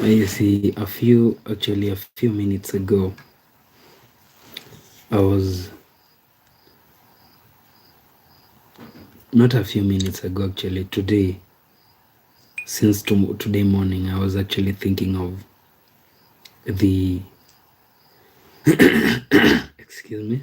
You see, a few minutes ago, not a few minutes ago, actually, today, since today morning, I was actually thinking of the, excuse me.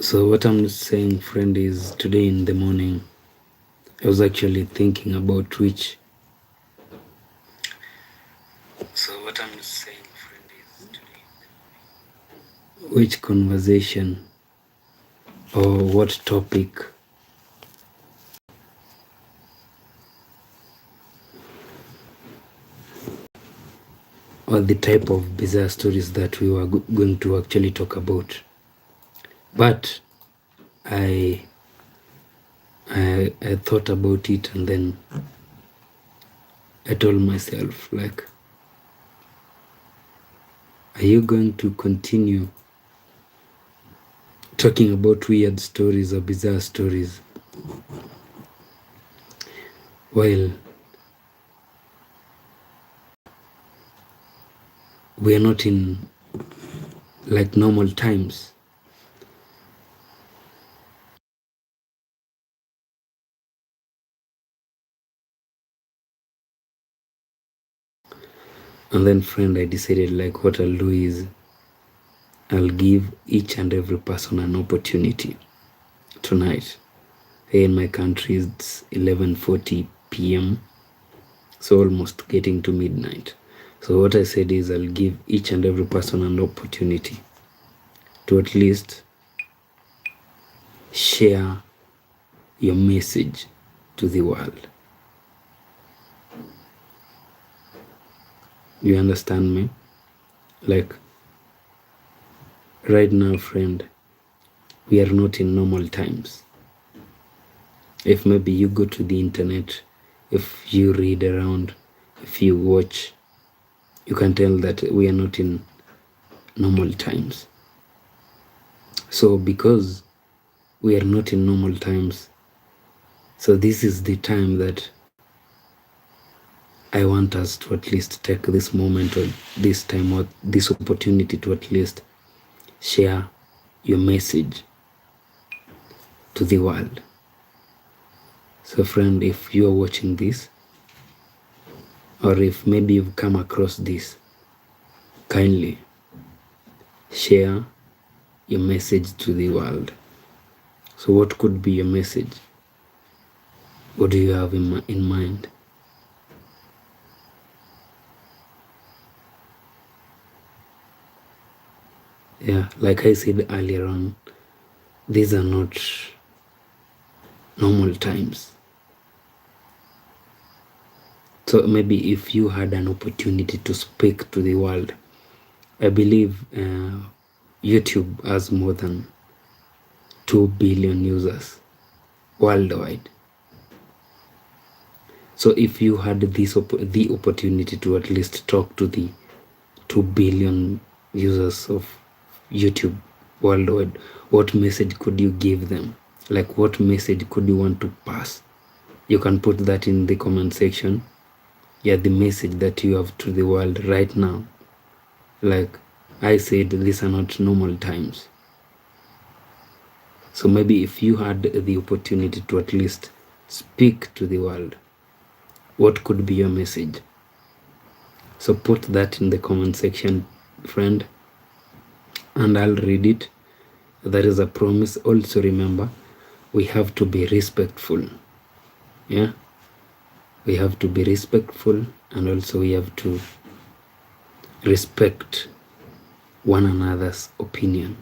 So what I'm saying, friend, is today in the morning, I was actually thinking about which conversation or what topic or the type of bizarre stories that we were going to actually talk about. But I thought about it, and then I told myself, like, are you going to continue talking about weird stories or bizarre stories while we are not in like normal times? And then, friend, I decided, like, what I'll do is I'll give each and every person an opportunity tonight. Here in my country, it's 11:40 p.m., so almost getting to midnight. So what I said is I'll give each and every person an opportunity to at least share your message to the world. You understand me? Like, right now, friend, we are not in normal times. If maybe you go to the internet, if you read around, if you watch, you can tell that we are not in normal times. So because we are not in normal times, so this is the time that I want us to at least take this moment or this time or this opportunity to at least share your message to the world. So friend, if you are watching this, or if maybe you've come across this, kindly share your message to the world. So what could be your message? What do you have in mind? Yeah, like I said earlier on, these are not normal times. So maybe if you had an opportunity to speak to the world, I believe YouTube has more than 2 billion users worldwide. So if you had the opportunity to at least talk to the 2 billion users of YouTube worldwide, what message could you give them? Like, what message could you want to pass? You can put that in the comment section. Yeah, the message that you have to the world right now. Like I said, these are not normal times. So maybe if you had the opportunity to at least speak to the world, what could be your message? So put that in the comment section, friend, and I'll read it. That is a promise. Also remember, we have to be respectful. Yeah, we have to be respectful, and also we have to respect one another's opinion.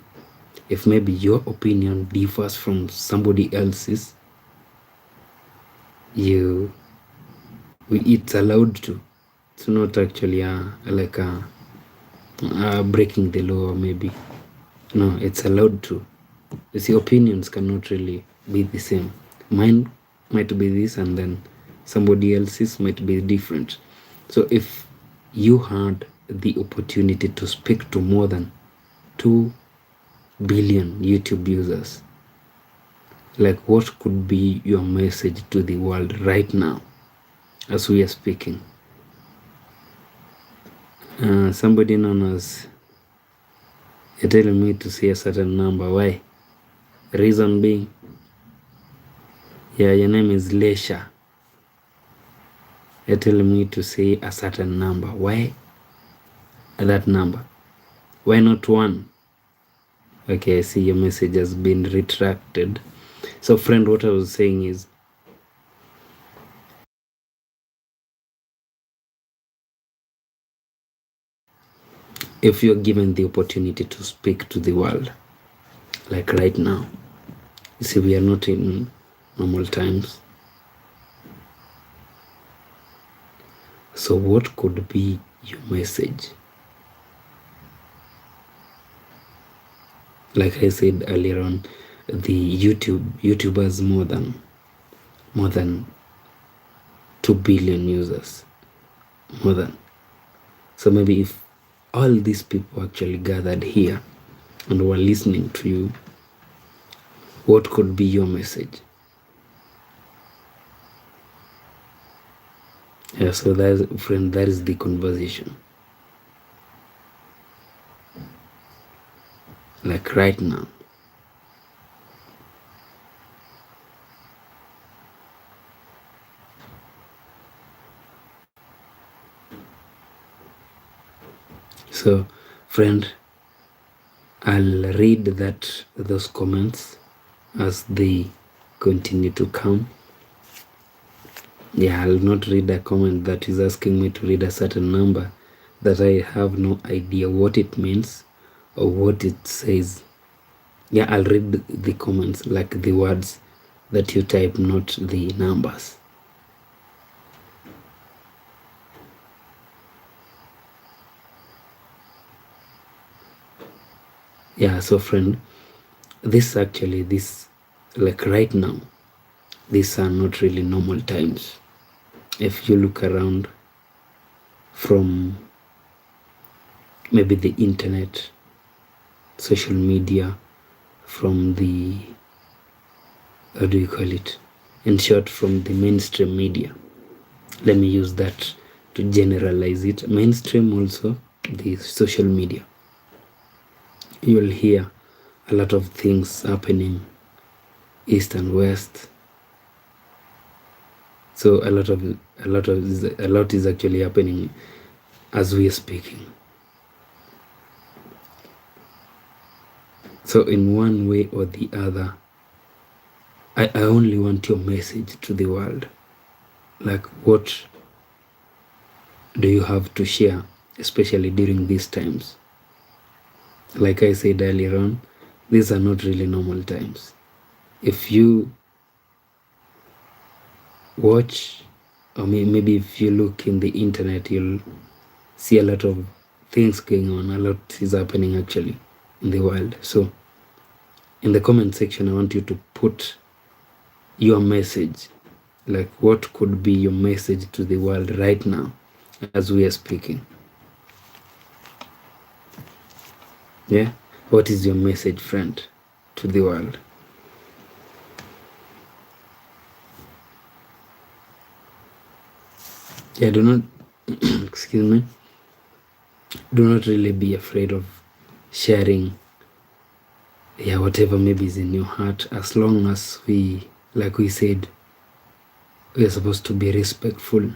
If maybe your opinion differs from somebody else's, it's allowed to. It's not actually like breaking the law, maybe. No, it's allowed to. You see, opinions cannot really be the same. Mine might be this, and then somebody else's might be different. So if you had the opportunity to speak to more than 2 billion YouTube users. Like, what could be your message to the world right now as we are speaking? Somebody known as, you're telling me to say a certain number. Why? Reason being, yeah, your name is Lesha. You're telling me to say a certain number. Why that number? Why not one? Okay, I see your message has been retracted. So friend, what I was saying is, if you're given the opportunity to speak to the world, like right now, you see, we are not in normal times. So what could be your message? Like I said earlier on, the YouTube has more than 2 billion users. More than. So maybe if all these people actually gathered here and were listening to you, what could be your message? Yeah, so friend, that is the conversation. Like right now. So friend, I'll read those comments as they continue to come. Yeah, I'll not read a comment that is asking me to read a certain number that I have no idea what it means or what it says. Yeah, I'll read the comments, like the words that you type, not the numbers. Yeah, so friend, this like right now, these are not really normal times. If you look around from maybe the internet, social media, from the, how do you call it? In short, from the mainstream media. Let me use that to generalize it. Mainstream, also the social media. You'll hear a lot of things happening east and west. So a lot is actually happening as we are speaking. So in one way or the other, I only want your message to the world. Like, what do you have to share, especially during these times? Like I said earlier on, these are not really normal times. If you watch, or maybe if you look in the internet, you'll see a lot of things going on. A lot is happening actually in the world. So in the comment section, I want you to put your message. Like, what could be your message to the world right now as we are speaking? Yeah, what is your message, friend, to the world? Yeah, do not excuse me, do not really be afraid of sharing, yeah, whatever maybe is in your heart, as long as we, like we said, we are supposed to be respectful.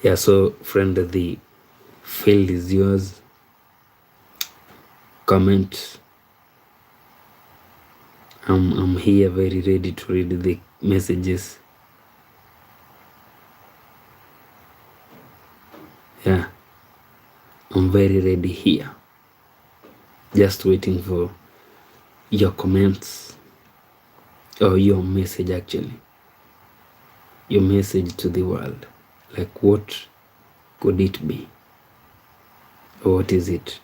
Yeah, so friend, the field is yours. Comment. I'm here, very ready to read the messages. Yeah, I'm very ready here. Just waiting for your comments, or your message actually. Your message to the world. Like, what could it be? Or what is it?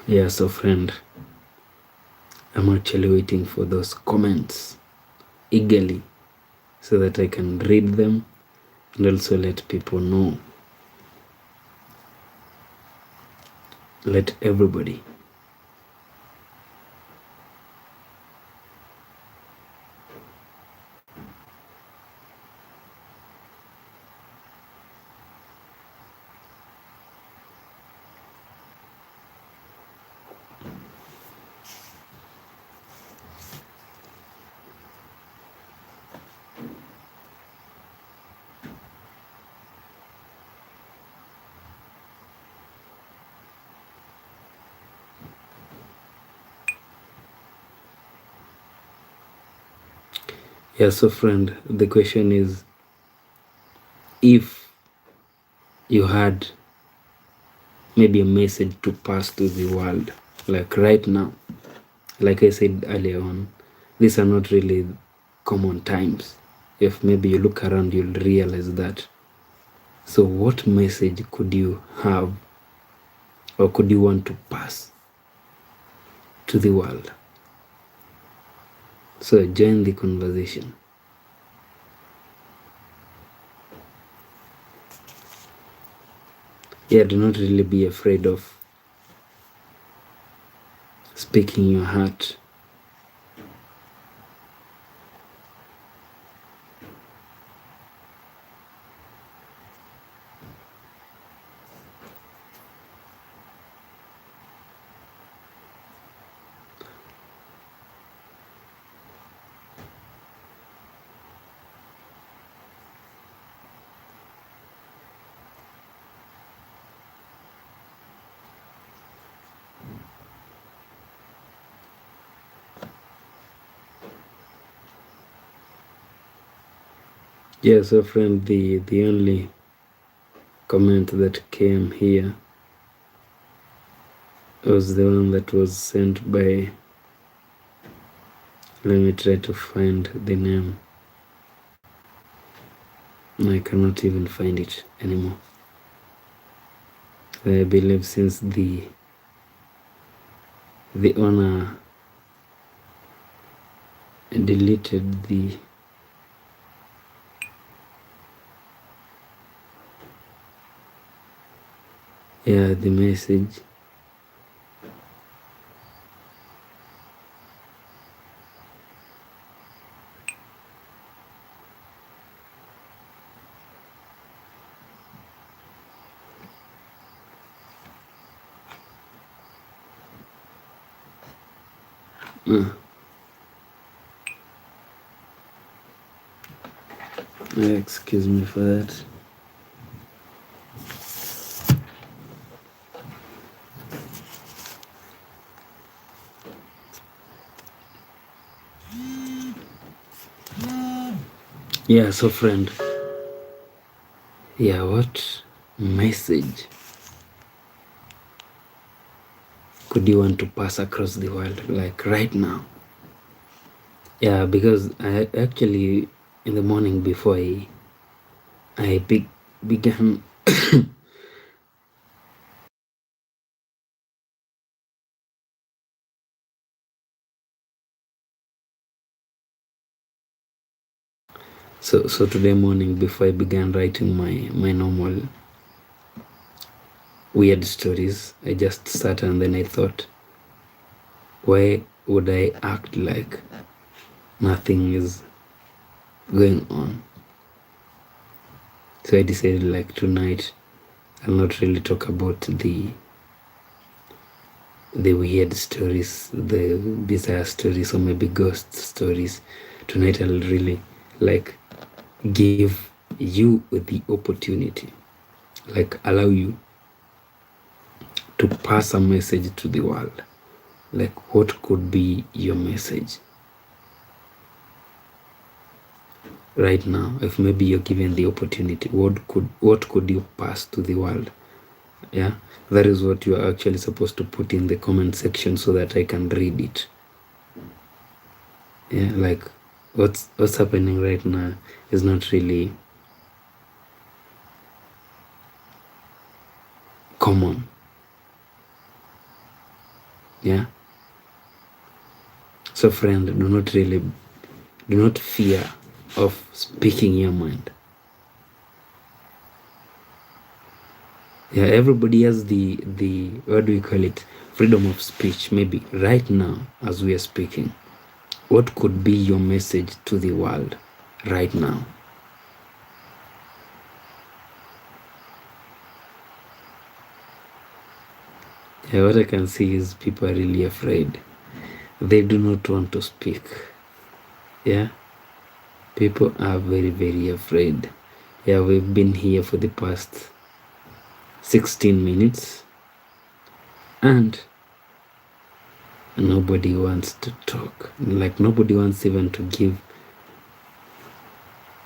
Yeah, so friend, I'm actually waiting for those comments eagerly so that I can read them and also let people know. Let everybody. Yeah, so friend, the question is, if you had maybe a message to pass to the world, like right now, like I said earlier on, these are not really common times. If maybe you look around, you'll realize that. So what message could you have or could you want to pass to the world? So join the conversation. Yeah, do not really be afraid of speaking your heart. Yeah, so friend, the only comment that came here was the one that was sent by, let me try to find the name. I cannot even find it anymore. I believe since the owner deleted the message. Excuse me for that. Yeah, so friend, yeah, what message could you want to pass across the world, like right now? Yeah, because I actually, in the morning before I began so today morning before I began writing my normal weird stories, I just sat and then I thought, why would I act like nothing is going on? So I decided, like, tonight I'll not really talk about the weird stories, the bizarre stories, or maybe ghost stories. Tonight I'll really like give you the opportunity, like allow you to pass a message to the world. Like, what could be your message right now? If maybe you're given the opportunity, what could you pass to the world? Yeah, that is what you are actually supposed to put in the comment section so that I can read it. Yeah, like what's happening right now is not really common. Yeah. So friend, do not fear of speaking your mind. Yeah, everybody has the what do we call it, freedom of speech. Maybe right now as we are speaking, what could be your message to the world right now? Yeah, what I can see is people are really afraid. They do not want to speak. Yeah, people are very, very afraid. Yeah, we've been here for the past 16 minutes and nobody wants to talk. Like nobody wants even to give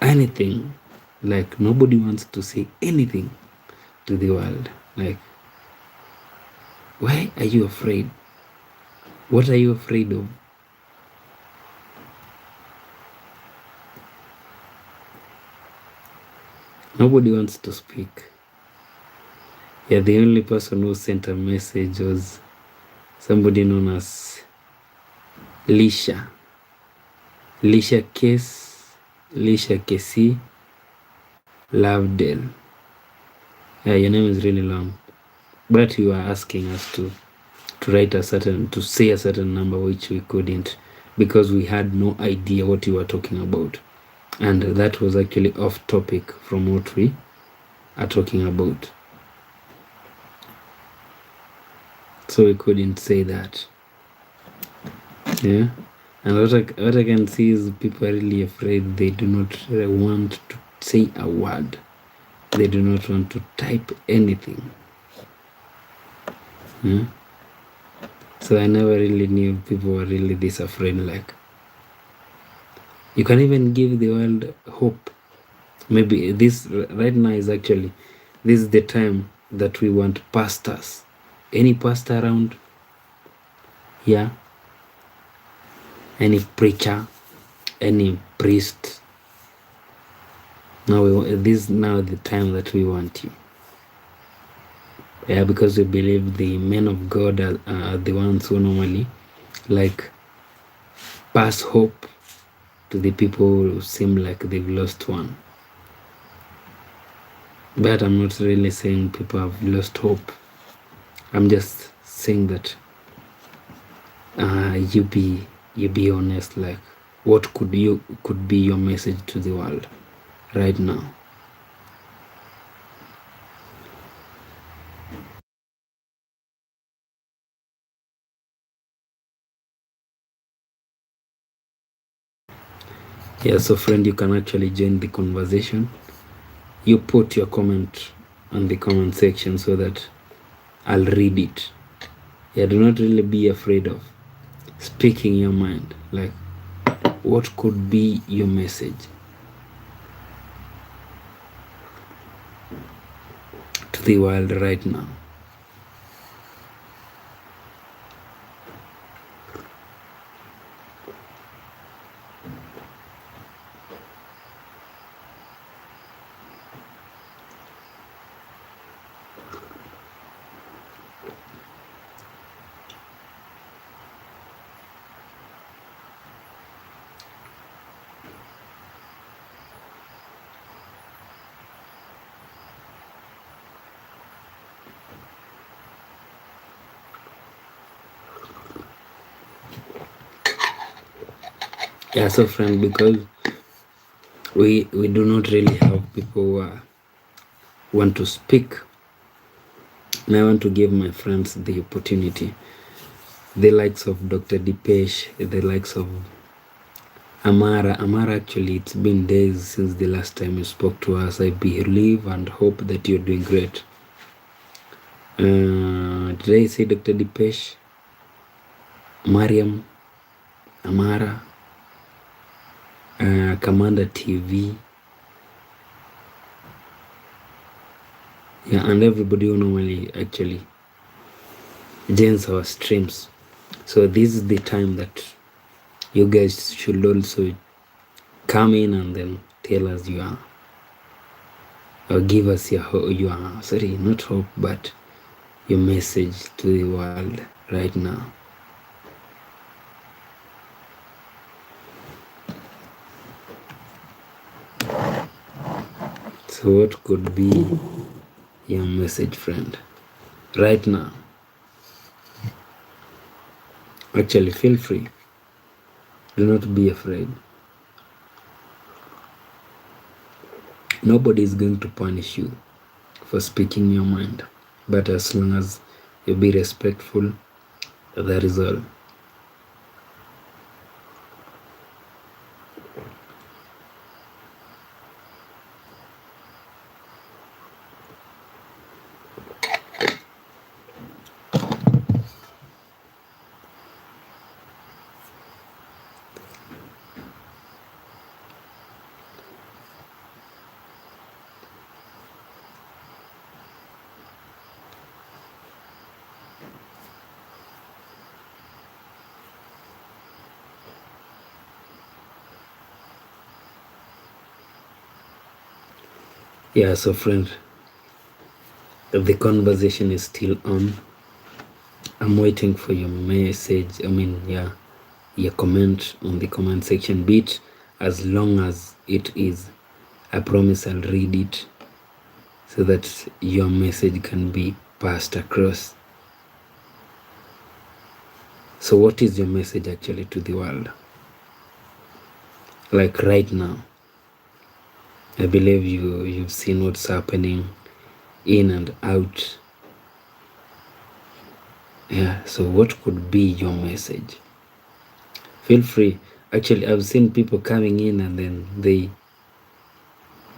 anything. Like nobody wants to say anything to the world. Like, why are you afraid? What are you afraid of? Nobody wants to speak. Yeah, the only person who sent a message was somebody known as Lisha Kesi Lovedale. Yeah, your name is really long, but you are asking us to say a certain number, which we couldn't because we had no idea what you were talking about, and that was actually off topic from what we are talking about. So we couldn't say that. Yeah. And what I can see is people are really afraid. They do not want to say a word. They do not want to type anything. So I never really knew people were really this afraid. Like, you can even give the world hope. Maybe this right now is actually, this is the time that we want pastors. Any pastor around? Yeah. Any preacher? Any priest? This is now the time that we want you. Yeah, because we believe the men of God are the ones who normally like pass hope to the people who seem like they've lost one. But I'm not really saying people have lost hope. I'm just saying that you be honest. Like, what could be your message to the world right now? Yeah, so friend, you can actually join the conversation. You put your comment on the comment section so that I'll read it. Yeah, do not really be afraid of speaking your mind. Like, what could be your message to the world right now? Yeah, so friend, because we do not really have people who want to speak, and I want to give my friends the opportunity, the likes of Dr. Dipesh, the likes of Amara. Actually, it's been days since the last time you spoke to us. I believe and hope that you're doing great. Did I say Dr. Dipesh, Mariam, Amara, Commander TV, yeah, and everybody who normally actually joins our streams. So this is the time that you guys should also come in and then tell us or give us your sorry, not hope, but your message to the world right now. So what could be your message, friend, right now? Actually, feel free. Do not be afraid. Nobody is going to punish you for speaking your mind. But as long as you be respectful, that is all. Yeah, so friend, the conversation is still on. I'm waiting for your message. Your comment on the comment section. Be it as long as it is. I promise I'll read it so that your message can be passed across. So what is your message actually to the world? Like right now, I believe you've seen what's happening in and out. Yeah, so what could be your message? Feel free. Actually, I've seen people coming in and then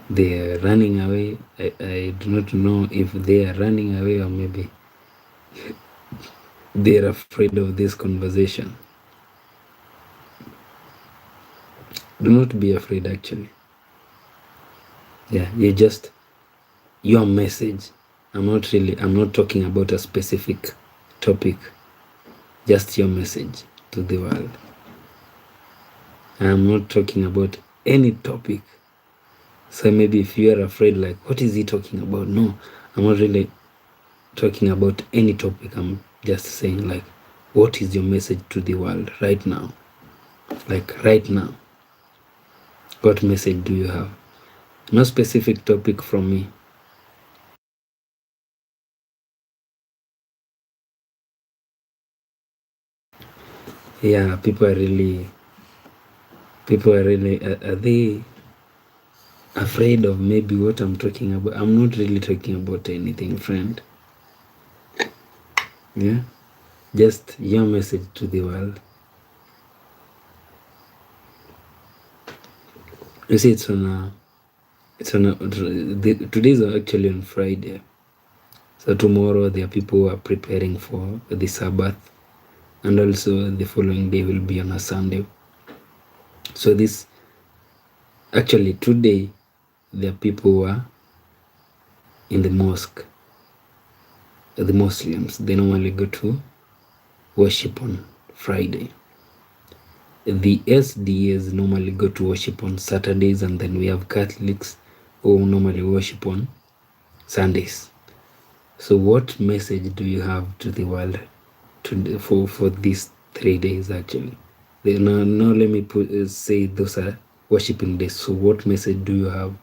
they're running away. I do not know if they are running away or maybe they're afraid of this conversation. Do not be afraid, actually. Yeah, your message. I'm not talking about a specific topic, just your message to the world. I'm not talking about any topic. So maybe if you are afraid, like, what is he talking about? No, I'm not really talking about any topic. I'm just saying, like, what is your message to the world right now? Like right now, what message do you have? No specific topic from me. Yeah, people are really, are they afraid of maybe what I'm talking about? I'm not really talking about anything, friend. Yeah, just your message to the world. You see, today's actually on Friday. So tomorrow there are people who are preparing for the Sabbath, and also the following day will be on a Sunday. So this actually today there are people who are in the mosque. The Muslims, they normally go to worship on Friday. The SDAs normally go to worship on Saturdays, and then we have Catholics who normally worship on Sundays. So what message do you have to the world for these 3 days actually? Now let me say those are worshiping days. So what message do you have?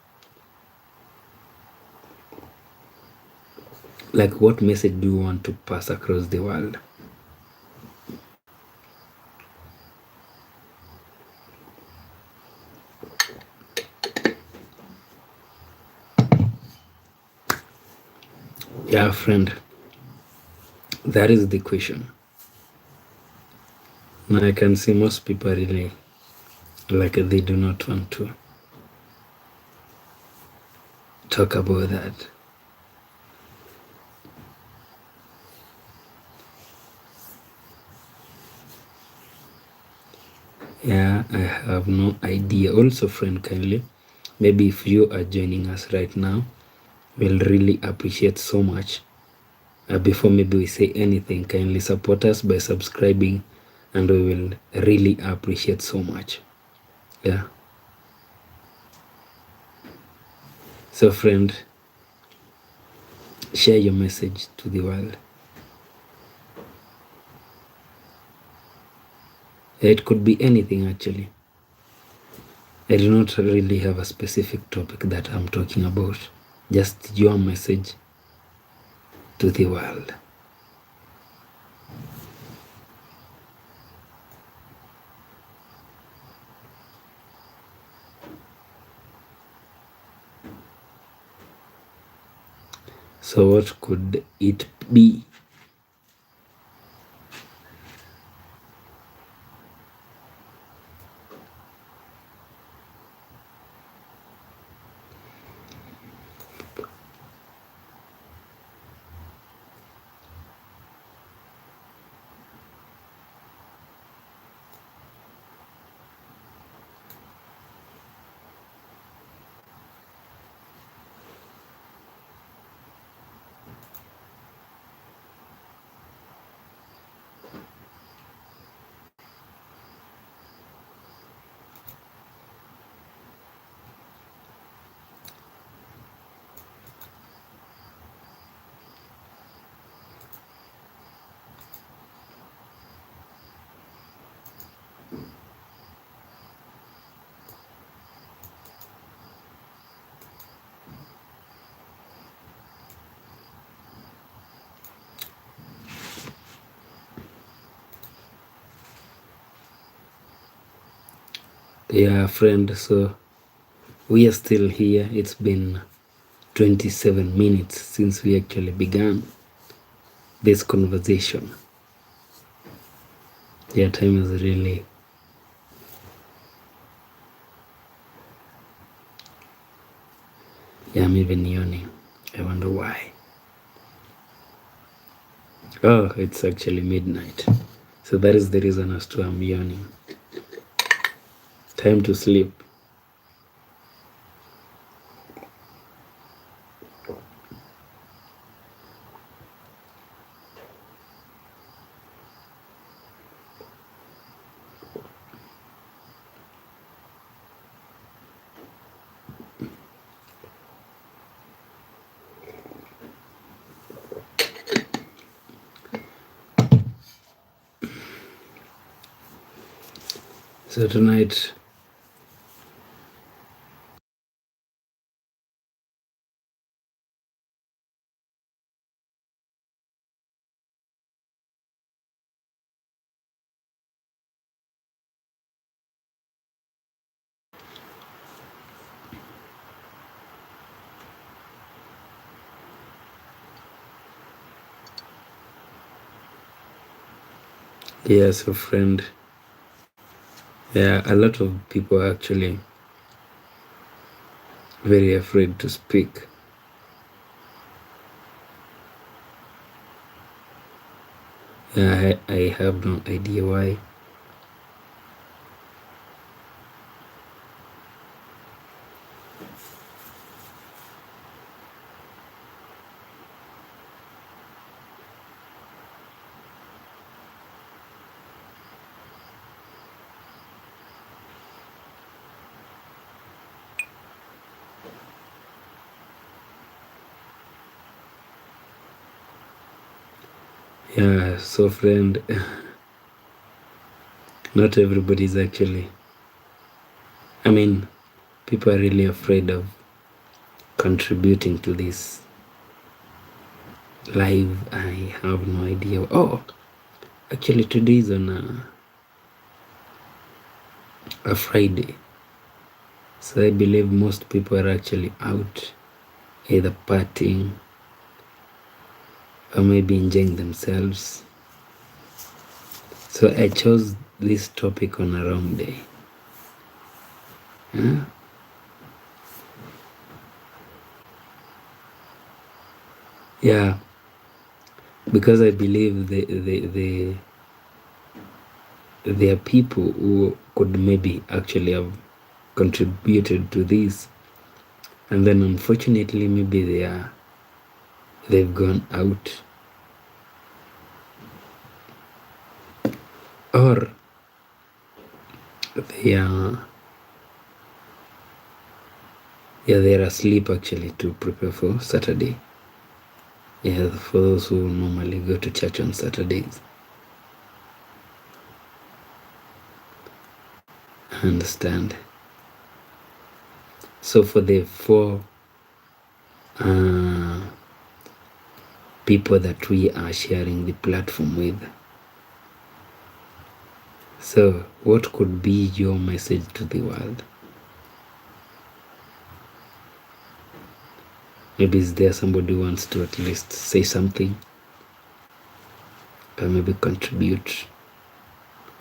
Like, what message do you want to pass across the world? Yeah, friend, that is the question. Now I can see most people really, like, they do not want to talk about that. Yeah, I have no idea. Also, friend, kindly, maybe if you are joining us right now, we'll really appreciate so much. Before maybe we say anything, kindly support us by subscribing, and we will really appreciate so much. Yeah. So friend, share your message to the world. It could be anything actually. I do not really have a specific topic that I'm talking about, just your message to the world. So what could it be? Yeah, friend, so we are still here. It's been 27 minutes since we actually began this conversation. Yeah, time is really... Yeah, I'm even yawning. I wonder why. Oh, it's actually midnight. So that is the reason as to I'm yawning. Time to sleep. So tonight, yeah, so friend, yeah, a lot of people are actually very afraid to speak. Yeah, I have no idea why. Yeah, so friend, not everybody is actually, I mean, people are really afraid of contributing to this live. I have no idea. Oh, actually today is on a Friday. So I believe most people are actually out, either partying or maybe enjoying themselves. So I chose this topic on a wrong day. Huh? Yeah, because I believe there are people who could maybe actually have contributed to this, and then unfortunately maybe they've gone out, or they're asleep actually to prepare for Saturday. Yeah, for those who normally go to church on Saturdays. I understand. So for the 4 people that we are sharing the platform with, so what could be your message to the world? Maybe is there somebody who wants to at least say something, or maybe contribute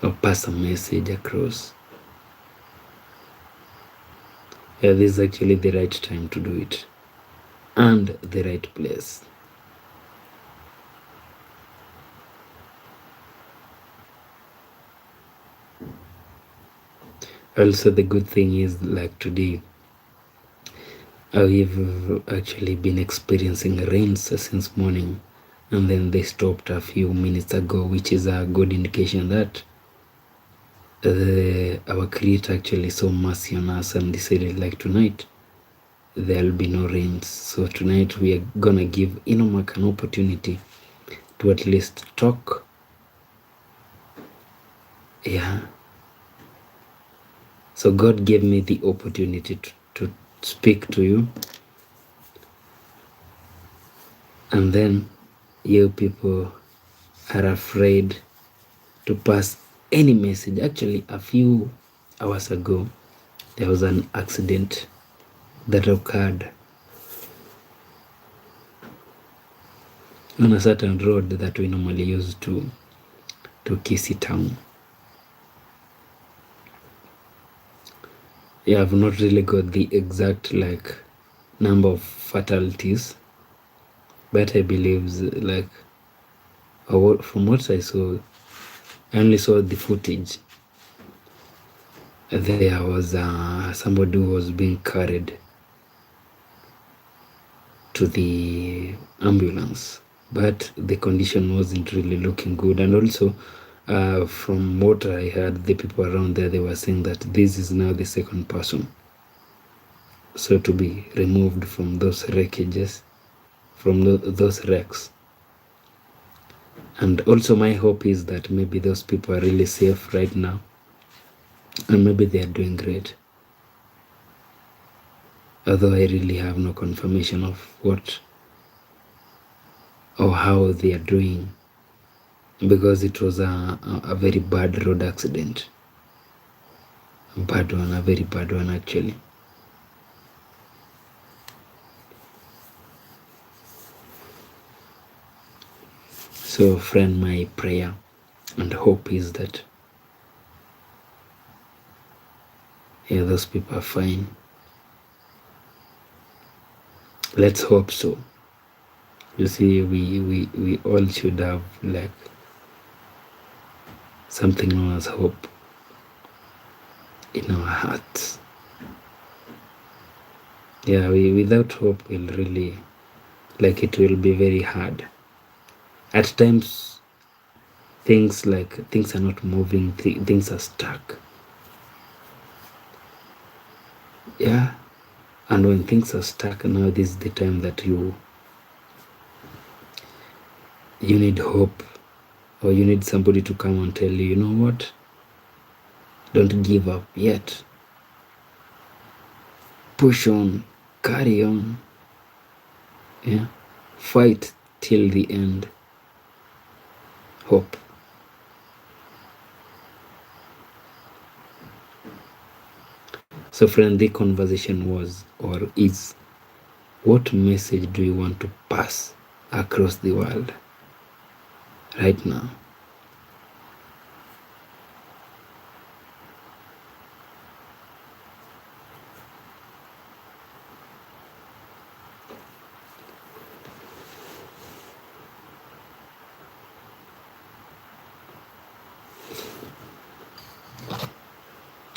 or pass a message across? Yeah, this is actually the right time to do it, and the right place. Also, the good thing is, like today, we've actually been experiencing rains since morning, and then they stopped a few minutes ago, which is a good indication that our Creator actually saw mercy on us and decided, like, tonight there'll be no rains. So tonight we are gonna give Inomak an opportunity to at least talk. Yeah. So God gave me the opportunity to speak to you, and then you people are afraid to pass any message. Actually, a few hours ago, there was an accident that occurred on a certain road that we normally use to Kisii town. Yeah, I've not really got the exact number of fatalities, but I believe from what I saw, I only saw the footage. There was somebody who was being carried to the ambulance, but the condition wasn't really looking good. And also, from what I heard, the people around there, they were saying that this is now the second person so to be removed from those wreckages, from those wrecks. And also my hope is that maybe those people are really safe right now, and maybe they are doing great, although I really have no confirmation of what or how they are doing, because it was a very bad road accident. A very bad one actually. So friend, my prayer and hope is that those people are fine. Let's hope so. You see, we all should have something known as hope in our hearts. Yeah, without hope will really, it will be very hard. At times, things are not moving, things are stuck. Yeah, and when things are stuck, now this is the time that you need hope, or you need somebody to come and tell you, you know what, don't give up yet. Push on, carry on. Yeah, fight till the end. Hope. So friend, the conversation was, or is, what message do you want to pass across the world right now?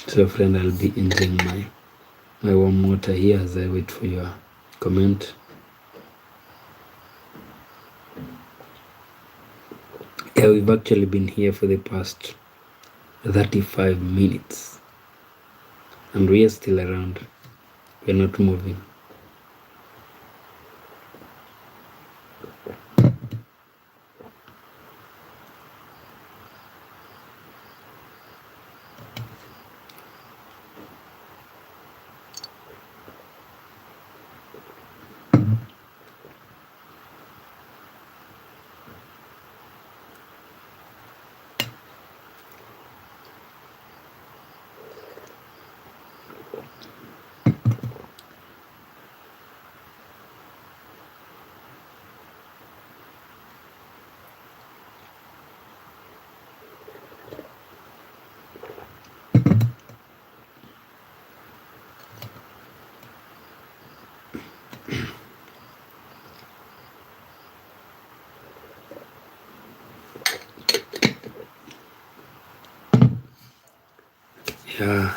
So friend, I'll be enjoying my warm water here as I wait for your comment. Yeah, we've actually been here for the past 35 minutes and we are still around. We're not moving. Yeah.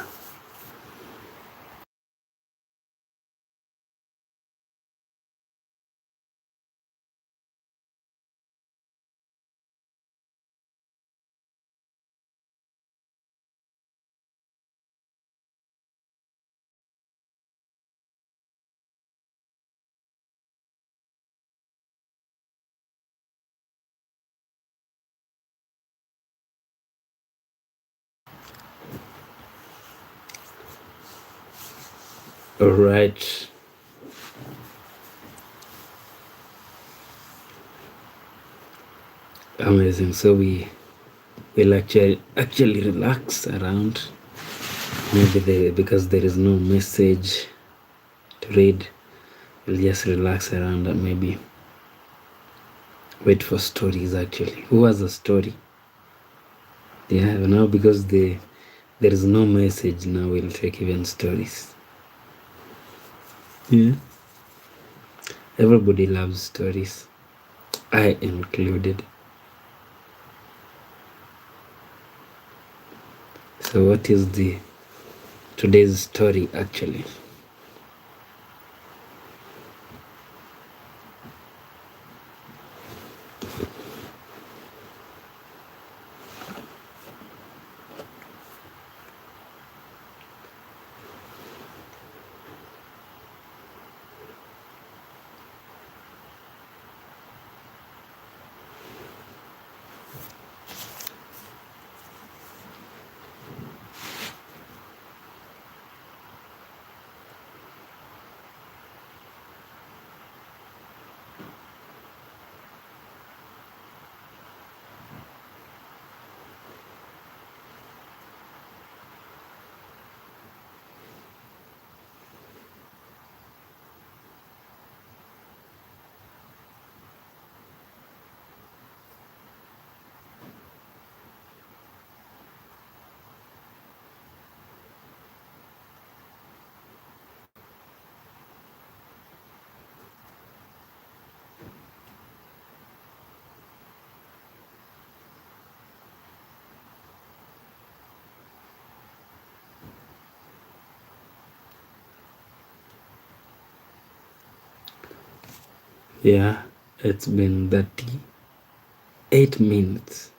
All right. Amazing. So we'll actually relax around. Maybe because there is no message to read, we'll just relax around and maybe wait for stories. Actually, who has a story? Yeah. Now because there is no message, now we'll take even stories. Yeah. Everybody loves stories, I included. So what is today's story actually? Yeah, it's been 38 minutes.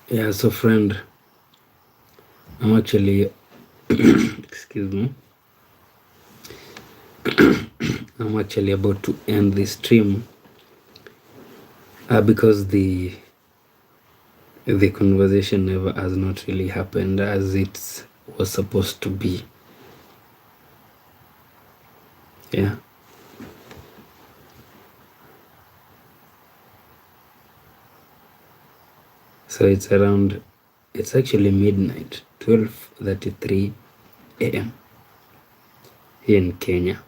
Yeah, so friend, I'm actually excuse me, I'm actually about to end this stream because the conversation never has not really happened as it was supposed to be. Yeah. So it's actually midnight, 12:33 a.m. here in Kenya.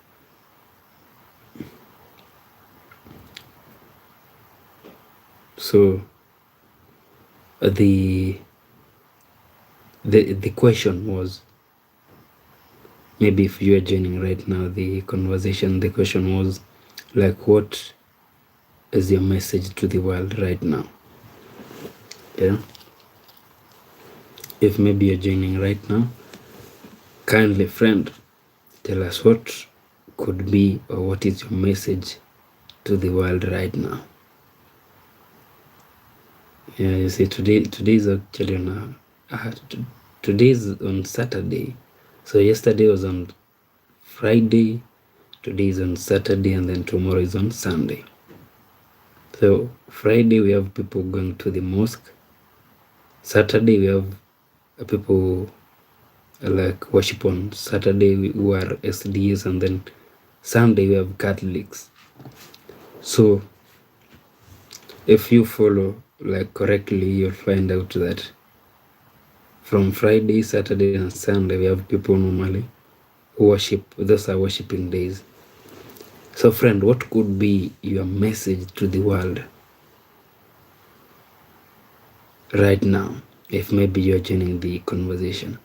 So the question was, maybe if you are joining right now the conversation, the question was like, what is your message to the world right now? Yeah. If maybe you're joining right now, kindly friend, tell us what could be or what is your message to the world right now. Yeah, you see, today is actually on today is on Saturday. So yesterday was on Friday, today is on Saturday, and then tomorrow is on Sunday. So Friday we have people going to the mosque. Saturday we have people like worship on Saturday who are SDs, and then Sunday we have Catholics. So if you follow like correctly, you'll find out that from Friday, Saturday, and Sunday we have people normally worship. Those are worshiping days. So friend, what could be your message to the world right now, if maybe you're joining the conversation?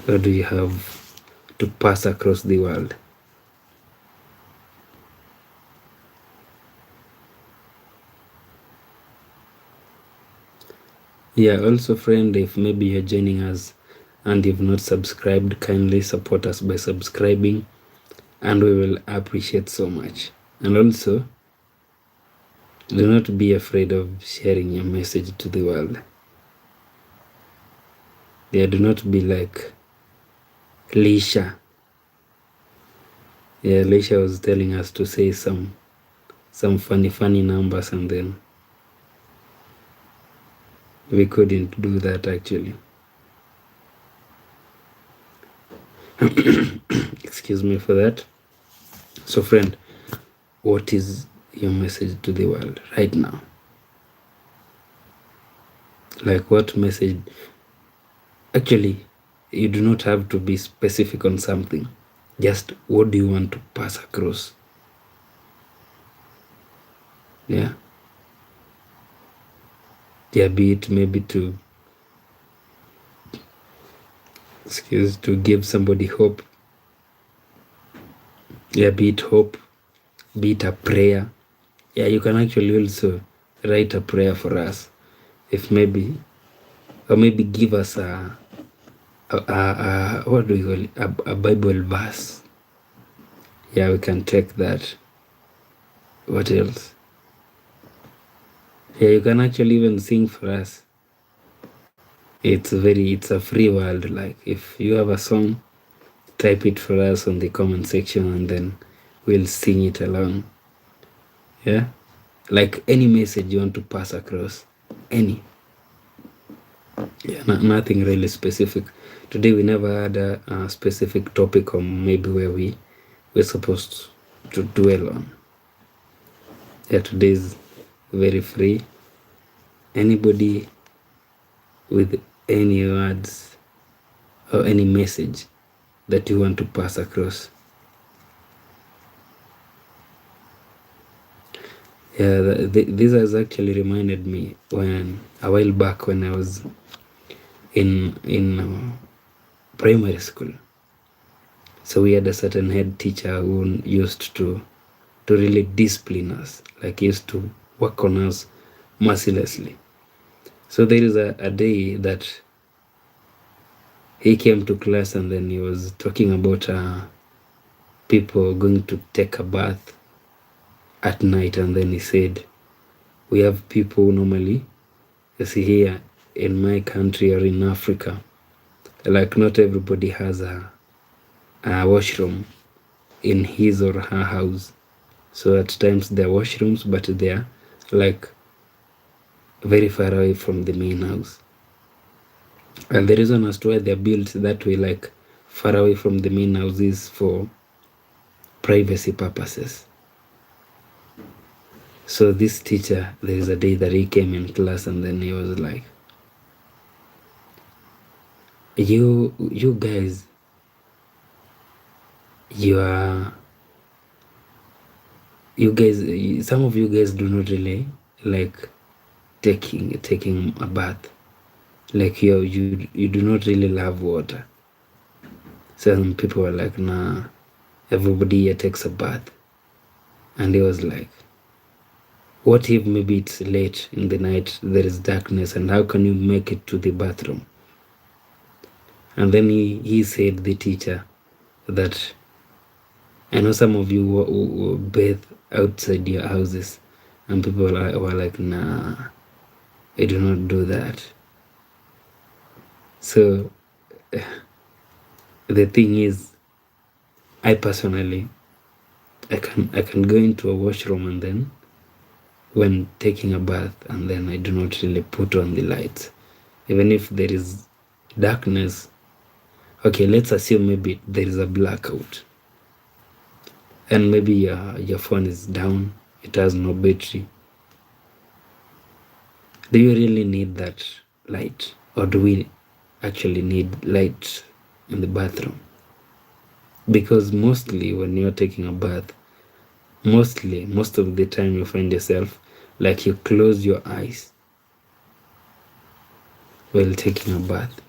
What do you have to pass across the world? Yeah, also friend, if maybe you're joining us and you've not subscribed, kindly support us by subscribing, and we will appreciate so much. And also, do not be afraid of sharing your message to the world. Yeah, do not be like Lisha. Yeah, Lisha was telling us to say some funny numbers, and then we couldn't do that actually. Excuse me for that. So friend, what is your message to the world right now? Like, what message? Actually, you do not have to be specific on something. Just what do you want to pass across? Yeah. Yeah, be it maybe to give somebody hope. Yeah, be it hope, be it a prayer. Yeah, you can actually also write a prayer for us. If maybe, or maybe give us a what do we call it? A Bible verse. Yeah, we can take that. What else? Yeah, you can actually even sing for us. It's a free world. Like, if you have a song, type it for us on the comment section, and then we'll sing it along. Yeah, like any message you want to pass across, any. Yeah, nothing really specific. Today we never had a specific topic or maybe where we're supposed to dwell on. Yeah, today is very free. Anybody with any words or any message that you want to pass across. Yeah, this has actually reminded me when a while back when I was in primary school. So we had a certain head teacher who used to really discipline us, like he used to work on us mercilessly. So there is a day that he came to class and then he was talking about people going to take a bath at night, and then he said, we have people normally, you see here in my country or in Africa, like not everybody has a washroom in his or her house. So at times there are washrooms, but they are like very far away from the main house. And the reason as to why they're built that way, like far away from the main house, is for privacy purposes. So this teacher, there is a day that he came in class and then he was like, you guys, some of you guys do not really like taking a bath. Like you do not really love water. Some people were like, nah, everybody here takes a bath. And he was like, what if maybe it's late in the night, there is darkness, and how can you make it to the bathroom? And then he said, the teacher, that I know some of you will bathe outside your houses. And people were like, nah, I do not do that. So the thing is, I personally, I can go into a washroom and then when taking a bath, and then I do not really put on the lights. Even if there is darkness, okay, let's assume maybe there is a blackout. And maybe your phone is down, it has no battery. Do you really need that light? Or do we actually need light in the bathroom? Because mostly when you're taking a bath, most of the time you find yourself like you close your eyes while taking a bath.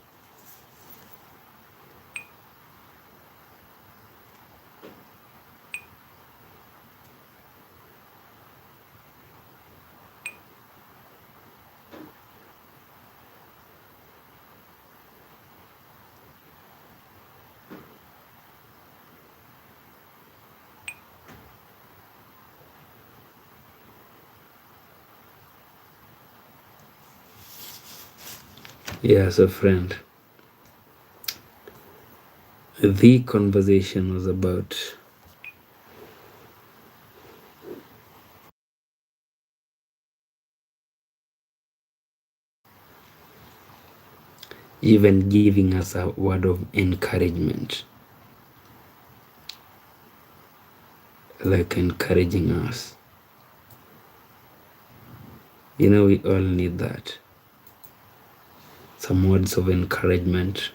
Yeah, so friend, the conversation was about even giving us a word of encouragement, like encouraging us. You know, we all need that. Some words of encouragement.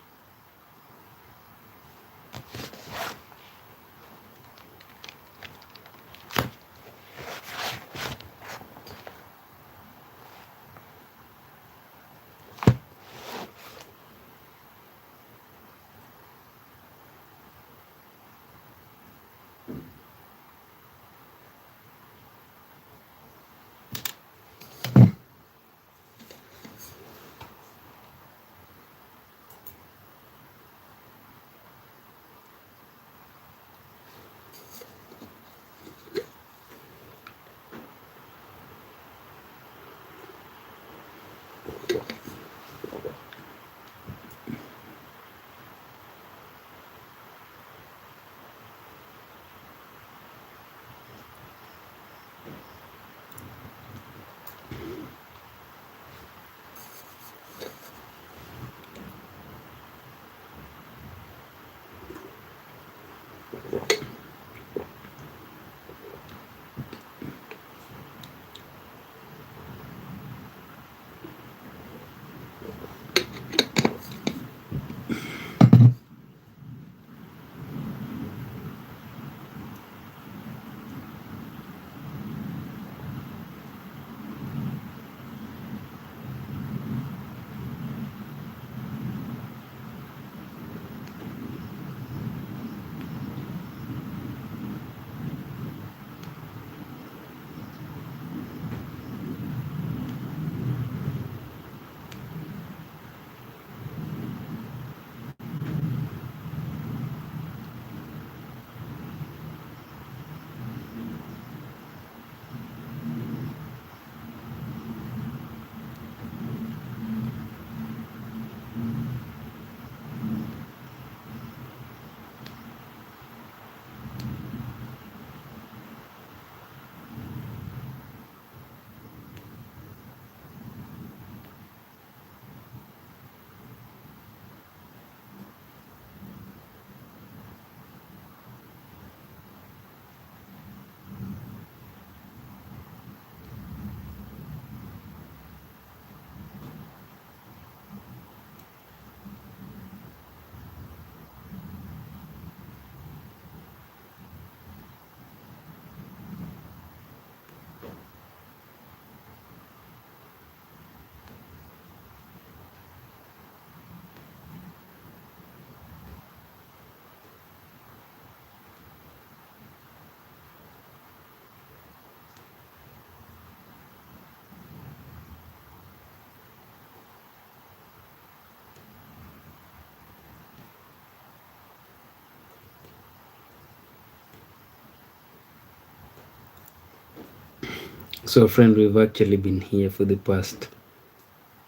So friend, we've actually been here for the past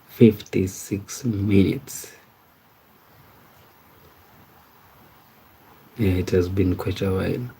56 minutes. Yeah, it has been quite a while.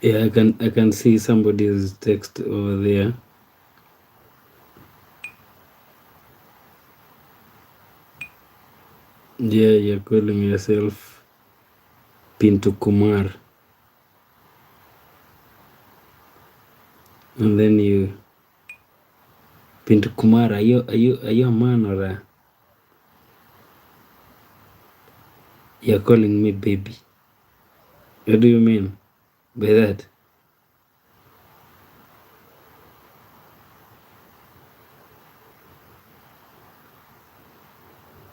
Yeah, I can see somebody's text over there. Yeah, you're calling yourself Pintu Kumar. And then you Pintu Kumar, are you a man or a you're calling me baby? What do you mean by that?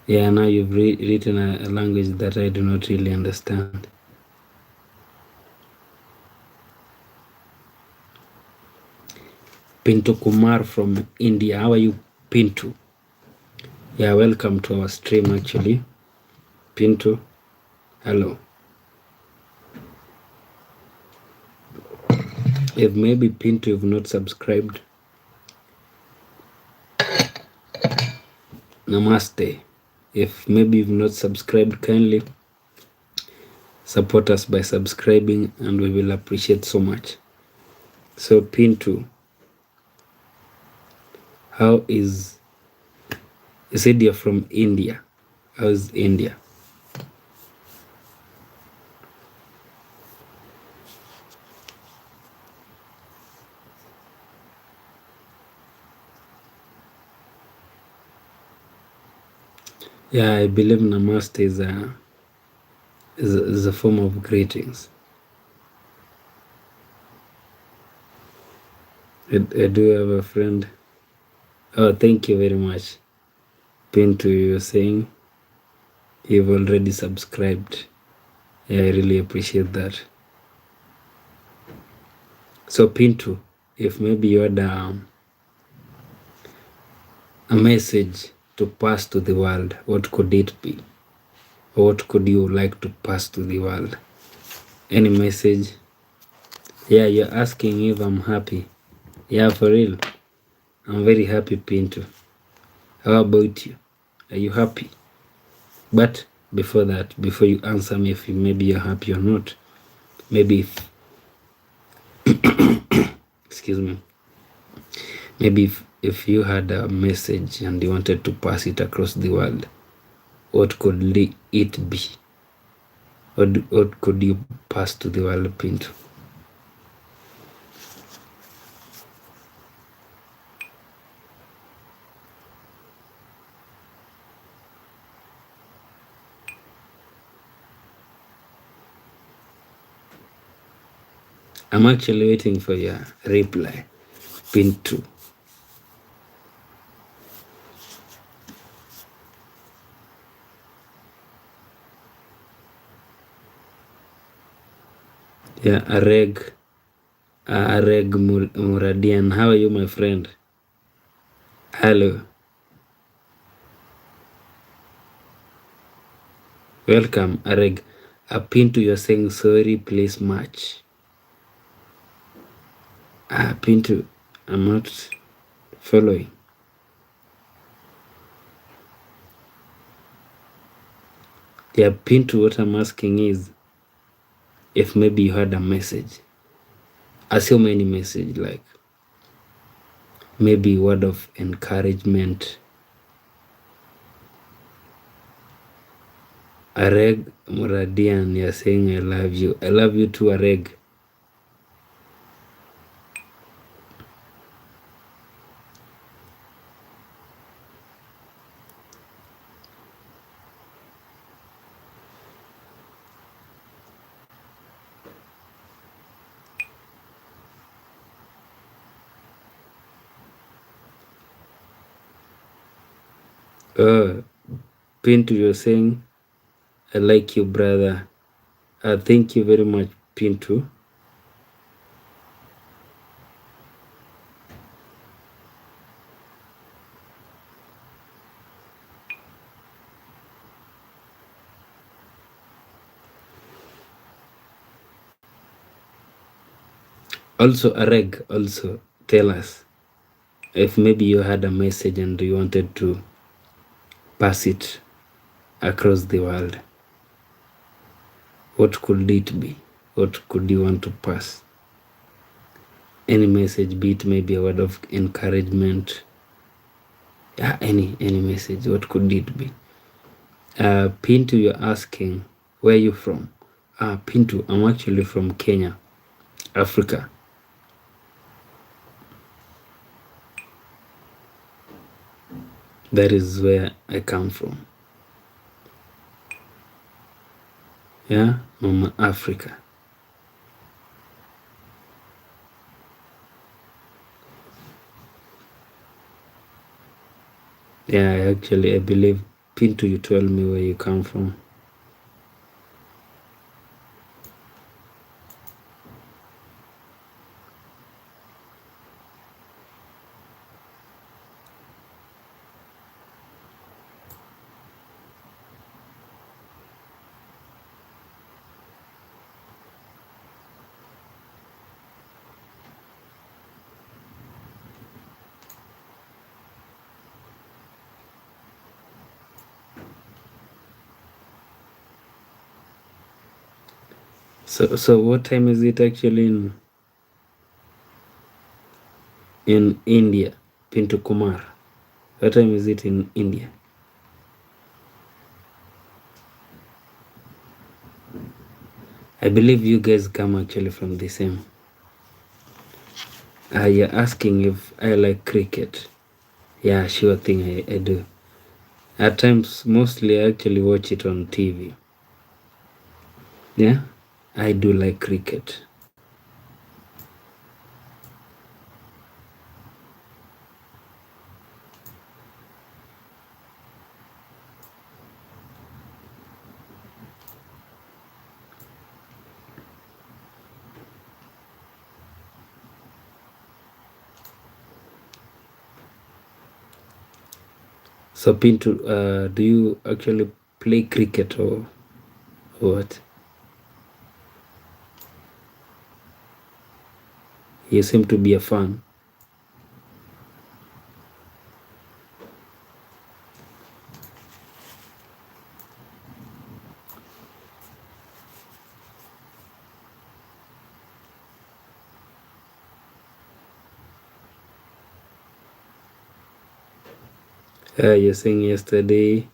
Yeah, now you've written a language that I do not really understand. Pintu Kumar from India. How are you, Pintu? Yeah, welcome to our stream actually. Pintu, hello. If maybe Pinto you've not subscribed, namaste. If maybe you've not subscribed, kindly support us by subscribing and we will appreciate so much. So Pinto, how is, you said you're from India. How's India? Yeah, I believe namaste is a form of greetings. I do have a friend. Oh, thank you very much. Pinto, you're saying you've already subscribed. Yeah, I really appreciate that. So Pinto, if maybe you had a message to pass to the world, what could it be? Or what could you like to pass to the world? Any message? Yeah, you're asking if I'm happy. Yeah, for real. I'm very happy, Pinto. How about you? Are you happy? But before that, before you answer me if maybe you're happy or not, maybe if, excuse me, maybe if you had a message and you wanted to pass it across the world, what could it be? What could you pass to the world, Pinto? I'm actually waiting for your reply, Pinto. Yeah, Areg Muradian. How are you, my friend? Hello. Welcome, Areg. Pinto, you're saying sorry, please match. Pinto, I'm not following. Yeah, Pinto, what I'm asking is if maybe you had a message. Assume any message, like maybe word of encouragement. Areg Muradian, you're saying I love you. I love you too, Areg. Pinto, you're saying I like you, brother. Thank you very much, Pinto. Also, Areg, also tell us if maybe you had a message and you wanted to pass it across the world. What could it be? What could you want to pass? Any message, be it maybe a word of encouragement. Yeah, any message. What could it be? Pinto, you're asking, where are you from? Pinto, I'm actually from Kenya, Africa. That is where I come from. Yeah, Mama Africa. Yeah, I believe, Pinto, you told me where you come from. So what time is it actually in India? Pintu Kumar. What time is it in India? I believe you guys come actually from the same. You're asking if I like cricket. Yeah, sure thing, I do. At times, mostly I actually watch it on TV. Yeah, I do like cricket. So Pintu, do you actually play cricket or what? You seem to be a fan. You're saying yesterday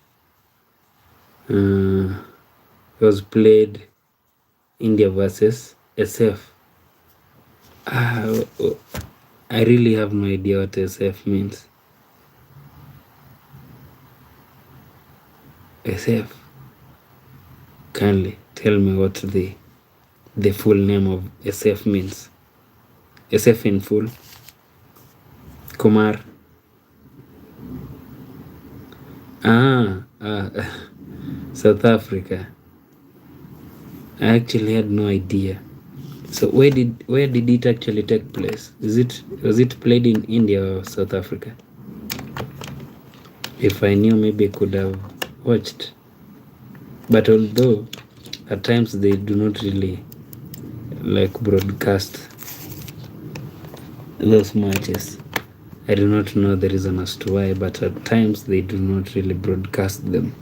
was played India versus SF. I really have no idea what SF means. SF. Kindly tell me what the full name of SF means. SF in full. Kumar. South Africa. I actually had no idea. So where did it actually take place? Was it played in India or South Africa? If I knew, maybe I could have watched. But although at times they do not really like broadcast those matches, I do not know the reason as to why, but at times they do not really broadcast them.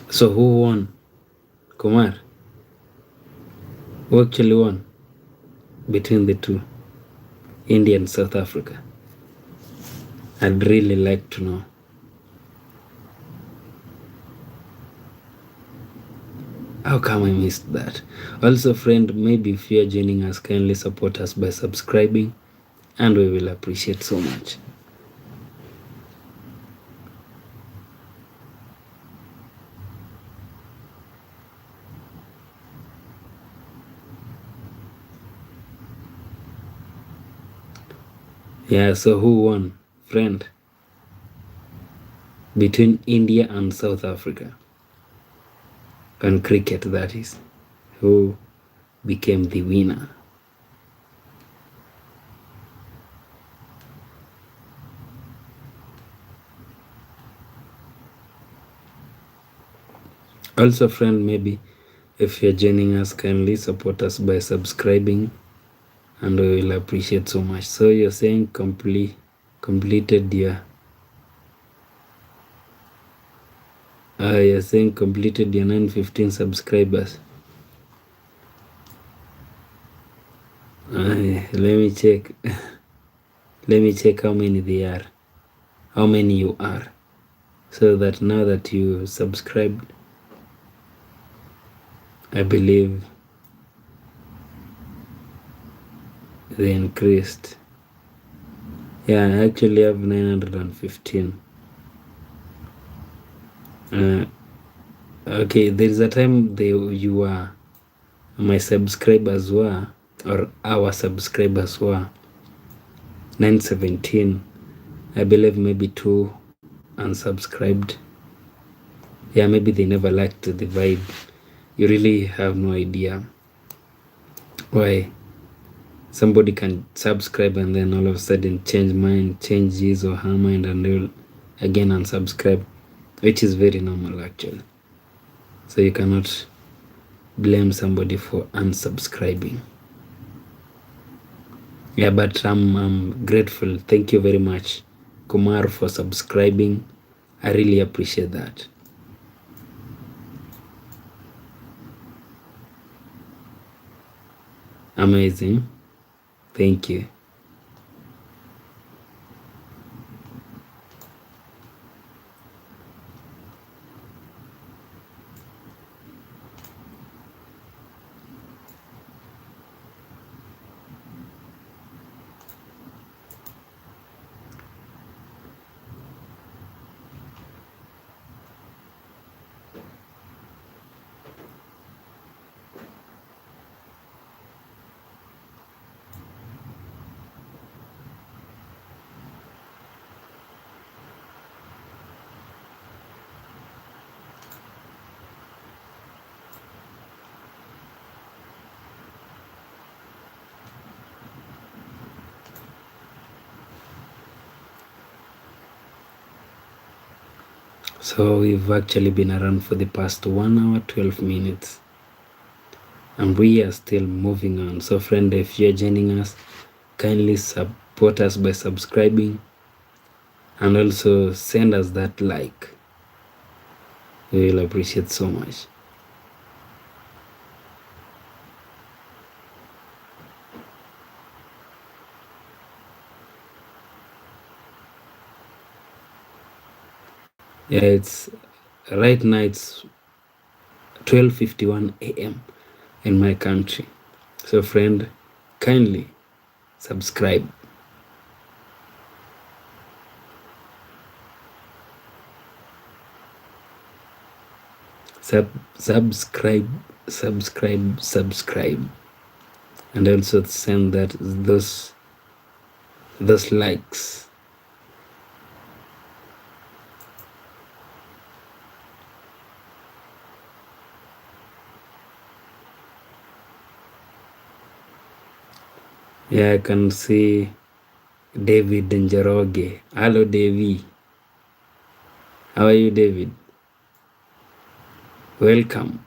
So who won? Kumar? Who actually won between the two, India and South Africa? I'd really like to know. How come I missed that? Also, friend, maybe if you are joining us, kindly support us by subscribing, and we will appreciate so much. Yeah, so who won, friend? Between India and South Africa. On cricket, that is. Who became the winner? Also, friend, maybe if you're joining us, kindly support us by subscribing, and we will appreciate so much. So you're saying completed your you're saying completed your 915 subscribers. Let me check. Let me check how many they are. How many you are. So that now that you subscribed, I believe they increased. Yeah, I actually have 915. Okay, there is a time you were, my subscribers were, or our subscribers were 917. I believe maybe 2 unsubscribed. Yeah, maybe they never liked the vibe. You really have no idea why somebody can subscribe and then all of a sudden change his or her mind, and they'll again unsubscribe, which is very normal actually. So you cannot blame somebody for unsubscribing. Yeah, but I'm grateful. Thank you very much, Kumar, for subscribing. I really appreciate that. Amazing. Thank you. So we've actually been around for the past 1 hour, 12 minutes. And we are still moving on. So friend, if you're joining us, kindly support us by subscribing and also send us that like. We will appreciate so much. Yeah, it's right now it's 12:51 a.m. in my country. So friend, kindly subscribe. Subscribe, and also send those likes. Yeah, I can see David Njoroge. Hello, Davy. How are you, David? Welcome,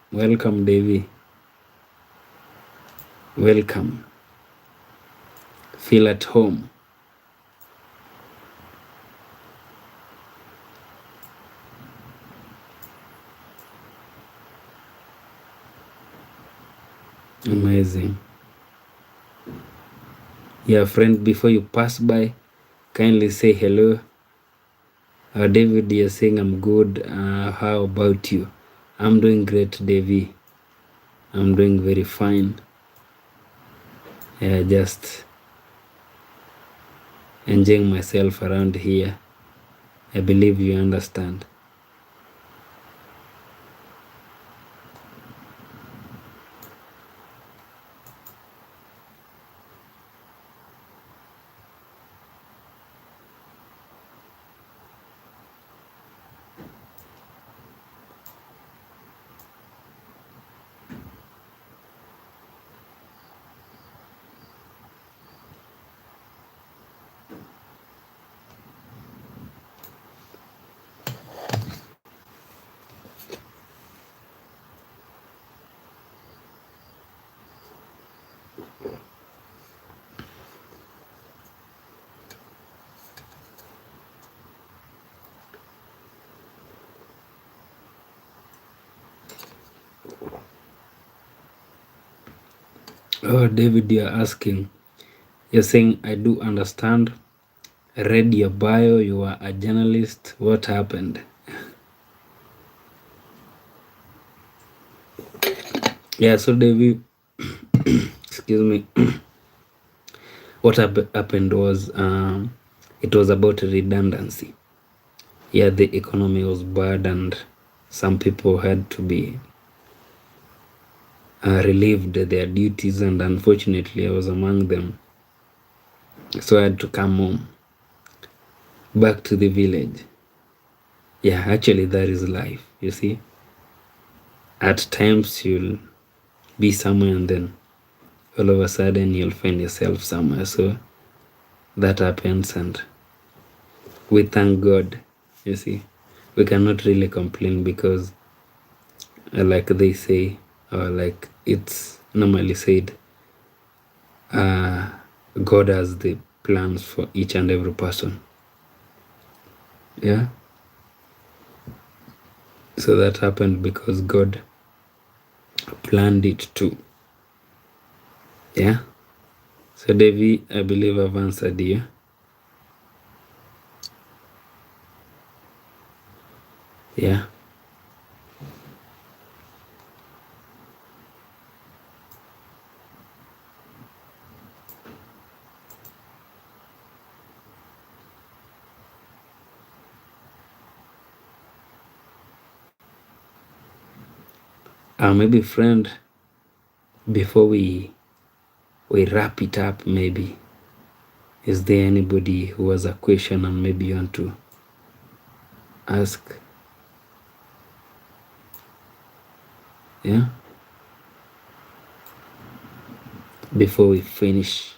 Davy. Welcome. Feel at home. Amazing. Yeah, friend, before you pass by, kindly say hello. David, you're saying I'm good. How about you? I'm doing great, Davy. I'm doing very fine. Yeah, just enjoying myself around here. I believe you understand. Oh, David, you're saying, I do understand. I read your bio, you are a journalist. What happened? Yeah, so David, excuse me. What happened was, it was about redundancy. Yeah, the economy was bad and some people had to be relieved their duties, and unfortunately I was among them. So I had to come home, back to the village. Yeah, actually that is life, you see. At times you'll be somewhere and then all of a sudden you'll find yourself somewhere. So that happens and we thank God, you see. We cannot really complain because like they say, or like it's normally said, God has the plans for each and every person. Yeah. So that happened because God planned it too. Yeah. So Devi, I believe I've answered you. Yeah. Maybe friend, before we wrap it up, maybe, is there anybody who has a question and maybe you want to ask? Yeah. Before we finish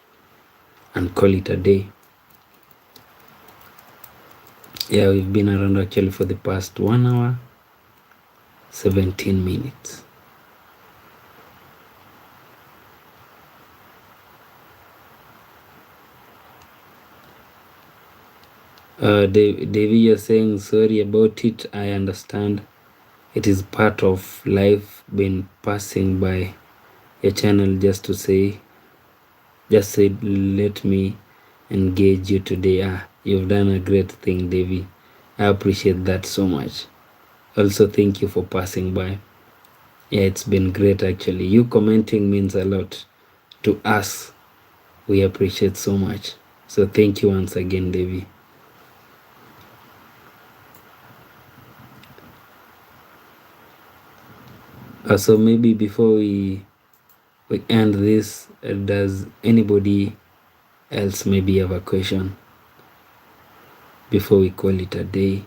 and call it a day. Yeah, we've been around actually for the past 1 hour, 17 minutes. Davey, you're saying sorry about it. I understand. It is part of life. Been passing by your channel just said, let me engage you today. You've done a great thing, Davey. I appreciate that so much. Also, thank you for passing by. Yeah, it's been great actually. You commenting means a lot to us. We appreciate so much. So thank you once again, Davey. So maybe before we end this, does anybody else maybe have a question before we call it a day?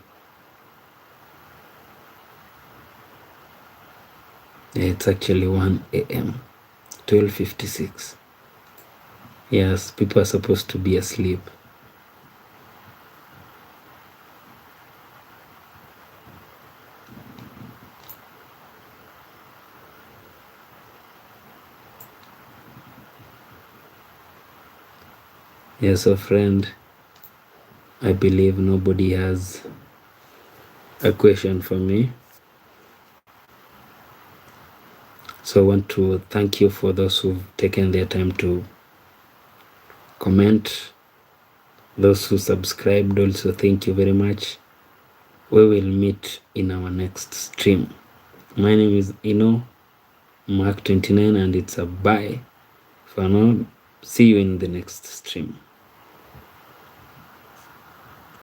Yeah, it's actually 1 a.m. 12:56. Yes, people are supposed to be asleep. Yeah, so friend, I believe nobody has a question for me. So I want to thank you for those who've taken their time to comment. Those who subscribed also, thank you very much. We will meet in our next stream. My name is Ino Mark 29 and it's a bye for now. See you in the next stream.